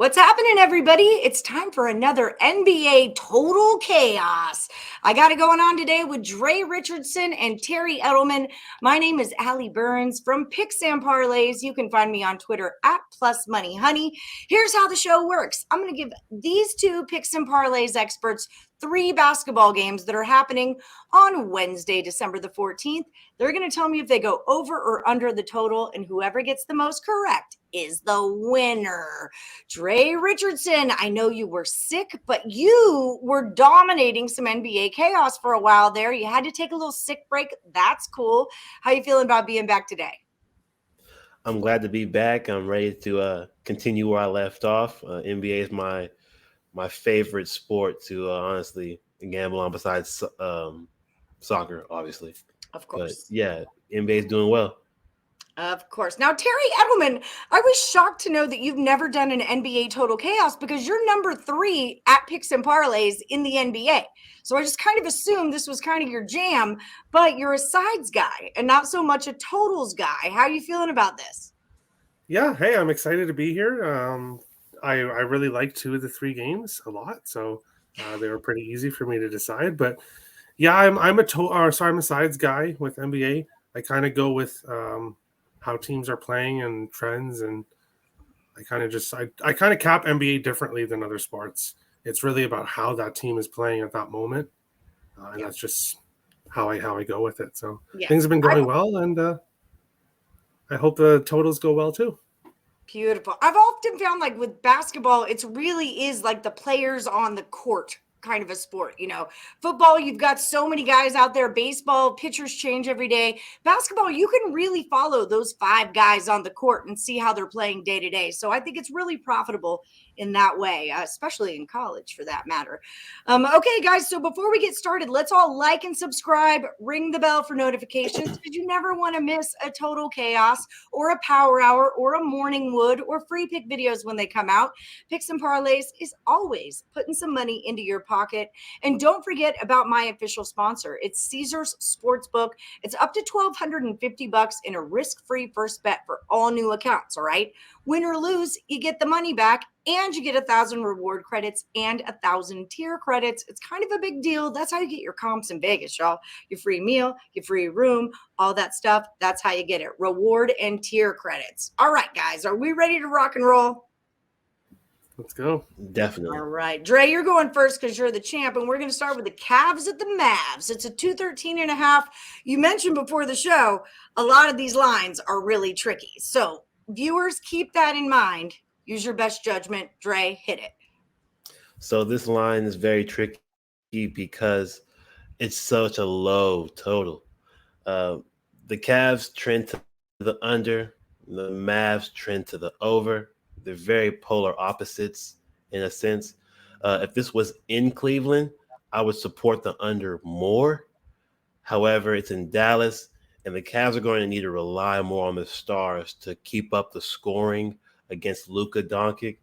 What's happening, everybody? It's time for another NBA Total Chaos. I got it going on today with Dre Richardson and Terry Edelman. My name is Allie Burns from Picks Parlays. You can find me on Twitter at +moneyhoney. Here's how the show works. I'm going to give these two Picks and Parlays experts 3 basketball games that are happening on Wednesday, December the 14th. They're going to tell me if they go over or under the total, and whoever gets the most correct is the winner. Dre Richardson, I know you were sick, but you were dominating some NBA chaos for a while there. You had to take a little sick break. That's cool. How you feeling about being back today? I'm glad to be back. I'm ready to continue where I left off. NBA is my favorite sport to honestly gamble on, besides soccer, obviously. Of But course. yeah, NBA is doing well. Of course. Now, Terry Edelman, I was shocked to know that you've never done an NBA Total Chaos because you're number 3 at Picks and Parlays in the NBA. So I just kind of assumed this was kind of your jam, but you're a sides guy and not so much a totals guy. How are you feeling about this? Yeah, hey, I'm excited to be here. I really like 2 of the 3 games a lot, so they were pretty easy for me to decide. But yeah, I'm a sides guy with NBA. I kind of go with how teams are playing and trends, and I kind of cap NBA differently than other sports. It's really about how that team is playing at that moment, and that's just how I go with it. So things have been going well, and I hope the totals go well too. Beautiful. I've often found like with basketball, it's really is like the players on the court kind of a sport. Football, you've got so many guys out there. Baseball, pitchers change every day. Basketball, you can really follow those 5 guys on the court and see how they're playing day to day. So I think it's really profitable in that way, especially in college for that matter. Okay, guys, so before we get started, let's all like and subscribe, ring the bell for notifications because you never want to miss a Total Chaos or a Power Hour or a Morning Wood or free pick videos when they come out. Picks and Parlays is always putting some money into your pocket. And don't forget about my official sponsor. It's Caesars Sportsbook. It's up to $1,250 in a risk-free first bet for all new accounts, all right? Win or lose, you get the money back and you get 1,000 reward credits and 1,000 tier credits. It's kind of a big deal. That's how you get your comps in Vegas, y'all. Your free meal, your free room, all that stuff. That's how you get it. Reward and tier credits. All right, guys, are we ready to rock and roll? Let's go. Definitely. All right. Dre, you're going first because you're the champ, and we're going to start with the Cavs at the Mavs. It's a 213.5. You mentioned before the show, a lot of these lines are really tricky. So viewers, keep that in mind. Use your best judgment. Dre, hit it. So this line is very tricky because it's such a low total. The Cavs trend to the under, the Mavs trend to the over. They're very polar opposites in a sense. If this was in Cleveland, I would support the under more. However, it's in Dallas, and the Cavs are going to need to rely more on the stars to keep up the scoring against Luka Doncic,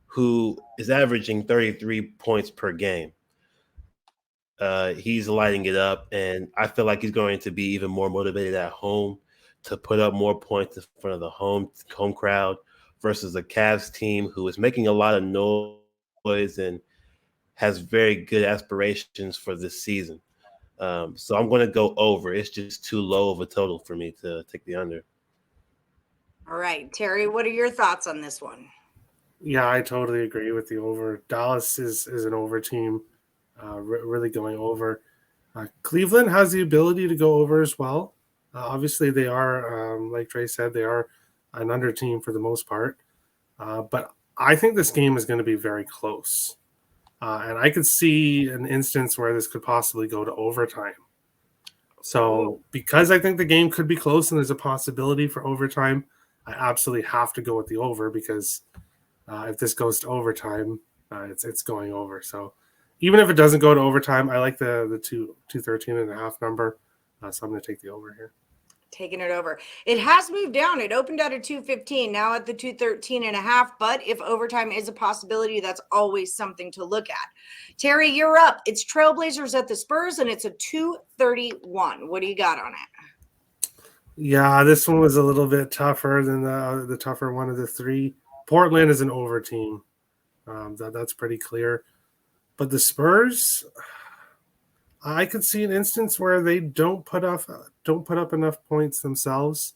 who is averaging 33 points per game. He's lighting it up, and I feel like he's going to be even more motivated at home to put up more points in front of the home crowd versus the Cavs team who is making a lot of noise and has very good aspirations for this season. So I'm going to go over. It's just too low of a total for me to take the under. All right, Terry, what are your thoughts on this one? Yeah, I totally agree with the over. Dallas is an over team, really going over. Cleveland has the ability to go over as well. Obviously, they are, like Trey said, they are an under team for the most part. But I think this game is going to be very close. And I could see an instance where this could possibly go to overtime. So because I think the game could be close and there's a possibility for overtime, I absolutely have to go with the over because if this goes to overtime, it's going over. So even if it doesn't go to overtime, I like the 213.5 number. So I'm going to take the over here. Taking it over. It has moved down. It opened at a 215, now at the 213.5. But if overtime is a possibility, that's always something to look at. Terry, you're up. It's Trailblazers at the Spurs, and it's a 231. What do you got on it? Yeah, this one was a little bit tougher than the tougher one of the 3. Portland is an over team. That's pretty clear. But the Spurs, I could see an instance where they don't put up enough points themselves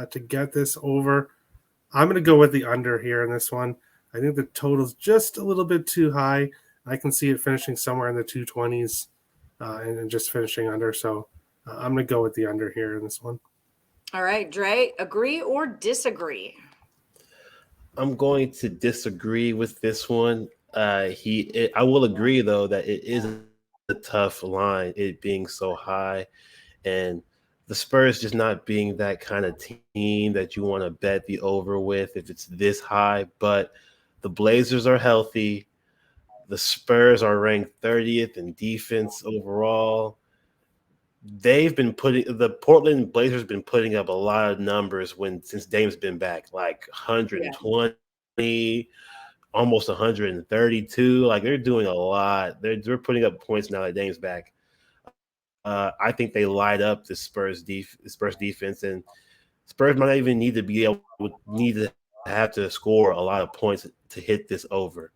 to get this over. I'm going to go with the under here in this one. I think the total's just a little bit too high. I can see it finishing somewhere in the 220s and just finishing under. So I'm going to go with the under here in this one. All right, Dre, agree or disagree? I'm going to disagree with this one. I will agree though that it is a tough line, it being so high, and the Spurs just not being that kind of team that you want to bet the over with if it's this high. But the Blazers are healthy. The Spurs are ranked 30th in defense overall. The Portland Blazers been putting up a lot of numbers since Dame's been back, like Yeah. 120, almost 132. Like they're doing a lot. They're putting up points now that Dame's back. I think they light up the Spurs defense, and Spurs might not even need to have to score a lot of points to hit this over.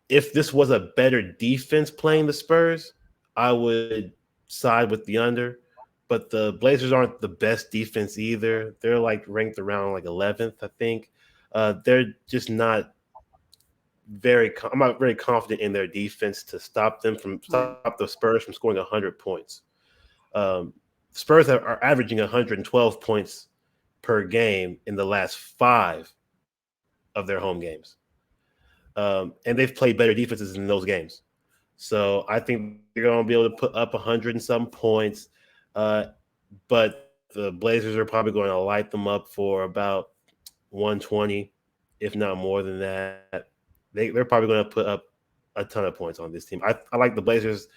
If this was a better defense playing the Spurs, I would side with the under. But the Blazers aren't the best defense either. They're like ranked around like 11th, I think. They're just not I'm not very confident in their defense to stop the Spurs from scoring 100 points. Spurs are averaging 112 points per game in the last 5 of their home games. And they've played better defenses in those games. So I think they're going to be able to put up 100 and some points. But the Blazers are probably going to light them up for about 120, if not more than that. They're probably going to put up a ton of points on this team. I like the Blazers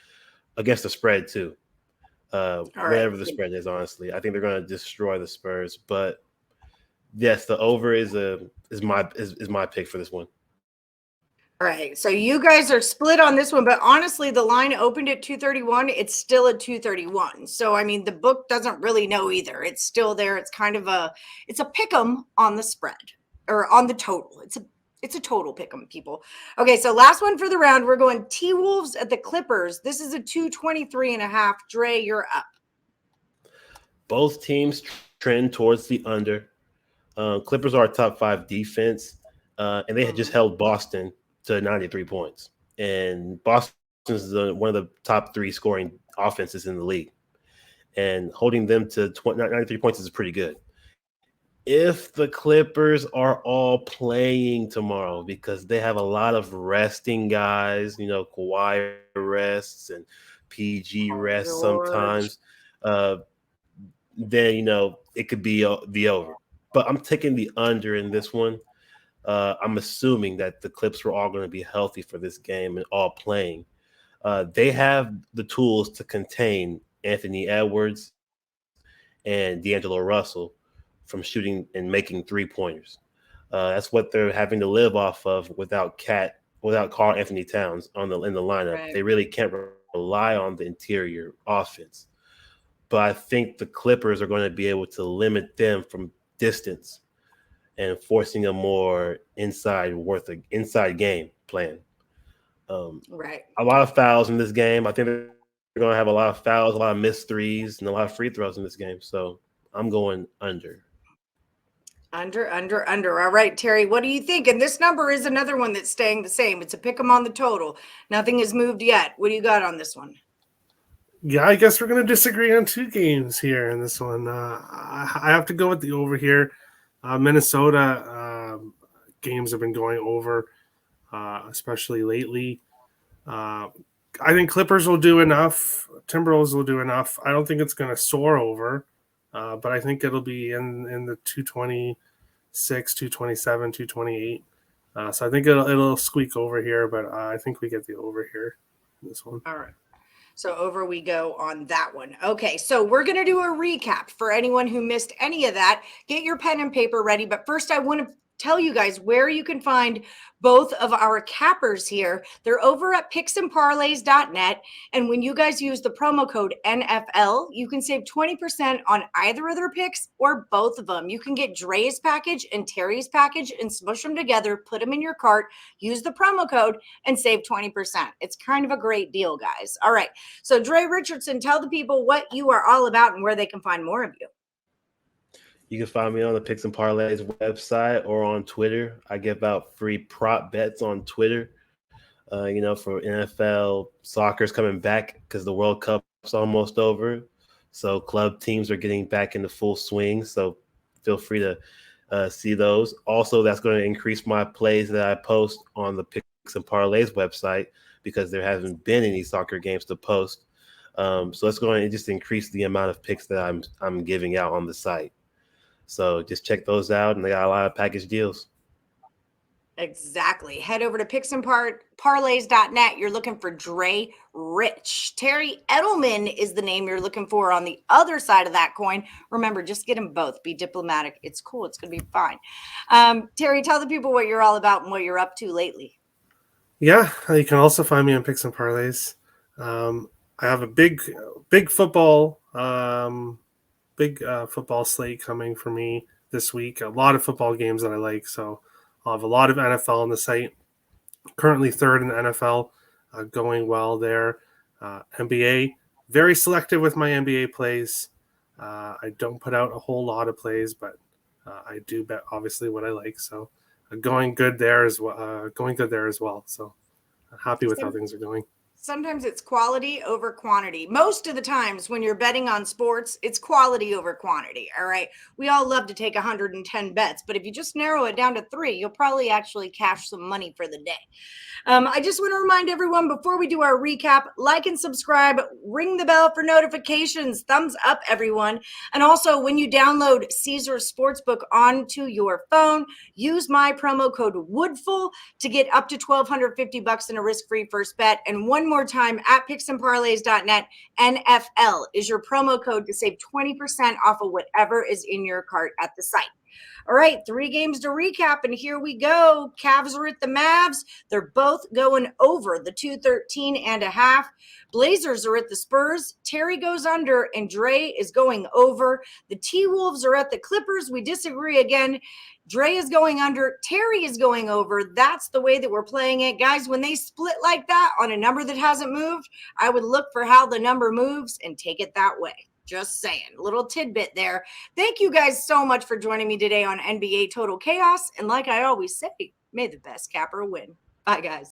against the spread too. Whatever the spread is, honestly, I think they're going to destroy the Spurs. But yes, the over is my pick for this one. All right, so you guys are split on this one, but honestly, the line opened at 231. It's still at 231. So I mean, the book doesn't really know either. It's still there. It's kind of a pick 'em on the spread or on the total. It's a total pick 'em, people. Okay, so last one for the round. We're going T-Wolves at the Clippers. This is a 223.5. Dre, you're up. Both teams trend towards the under. Clippers are a top 5 defense, and they had just held Boston to 93 points. And Boston is one of the top 3 scoring offenses in the league. And holding them to 93 points is pretty good. If the Clippers are all playing tomorrow, because they have a lot of resting guys, Kawhi rests and PG rests sometimes, then, it could be the over. But I'm taking the under in this one. I'm assuming that the Clips were all going to be healthy for this game and all playing. They have the tools to contain Anthony Edwards and D'Angelo Russell from shooting and making 3-pointers. That's what they're having to live off of without Karl Anthony Towns in the lineup. Right. They really can't rely on the interior offense. But I think the Clippers are going to be able to limit them from distance and forcing a more inside game plan. Right. A lot of fouls in this game. I think they're going to have a lot of fouls, a lot of missed threes, and a lot of free throws in this game. So I'm going under. Under. All right, Terry, what do you think? And this number is another one that's staying the same. It's a pick 'em on the total. Nothing has moved yet. What do you got on this one? Yeah, I guess we're going to disagree on 2 games here in this one. I have to go with the over here. Minnesota games have been going over, especially lately. I think Clippers will do enough. Timberwolves will do enough. I don't think it's going to soar over, but I think it'll be in the 226, 227, 228. So I think it'll squeak over here, but I think we get the over here in this one. All right. So over we go on that one. Okay, so we're going to do a recap for anyone who missed any of that. Get your pen and paper ready. But first, I want to tell you guys where you can find both of our cappers here. They're over at picksandparlays.net. And when you guys use the promo code NFL, you can save 20% on either of their picks or both of them. You can get Dre's package and Terry's package and smush them together, put them in your cart, use the promo code, and save 20%. It's kind of a great deal, guys. All right. So Dre Richardson, tell the people what you are all about and where they can find more of you. You can find me on the Picks and Parlays website or on Twitter. I give out free prop bets on Twitter. For NFL, soccer's coming back because the World Cup's almost over. So club teams are getting back into full swing. So feel free to see those. Also, that's going to increase my plays that I post on the Picks and Parlays website because there hasn't been any soccer games to post. So it's going to just increase the amount of picks that I'm giving out on the site. So just check those out, and they got a lot of package deals. Exactly. Head over to picksandparlays.net. You're looking for Dre Rich. Terry Edelman is the name you're looking for on the other side of that coin. Remember, just get them both. Be diplomatic. It's cool. It's going to be fine. Terry, tell the people what you're all about and what you're up to lately. Yeah, you can also find me on Picks and Parlays. I have a big football football slate coming for me this week. A lot of football games that I like, so I'll have a lot of NFL on the site. Currently third in the NFL, going well there. NBA, very selective with my NBA plays. I don't put out a whole lot of plays, but I do bet obviously what I like. So going good there as well. So happy with how things are going. Sometimes it's quality over quantity. Most of the times when you're betting on sports, it's quality over quantity. All right. We all love to take 110 bets, but if you just narrow it down to 3, you'll probably actually cash some money for the day. I just want to remind everyone before we do our recap, like and subscribe, ring the bell for notifications, thumbs up, everyone. And also when you download Caesar Sportsbook onto your phone, use my promo code Woodful to get up to $1,250 in a risk-free first bet. And one more time at picksandparlays.net, NFL is your promo code to save 20% off of whatever is in your cart at the site. All right, 3 games to recap, and here we go. Cavs are at the Mavs. They're both going over the 213.5. Blazers are at the Spurs. Terry goes under, and Dre is going over. The T-Wolves are at the Clippers. We disagree again. Dre is going under. Terry is going over. That's the way that we're playing it. Guys, when they split like that on a number that hasn't moved, I would look for how the number moves and take it that way. Just saying, little tidbit there. Thank you guys so much for joining me today on NBA Total Chaos. And like I always say, may the best capper win. Bye, guys.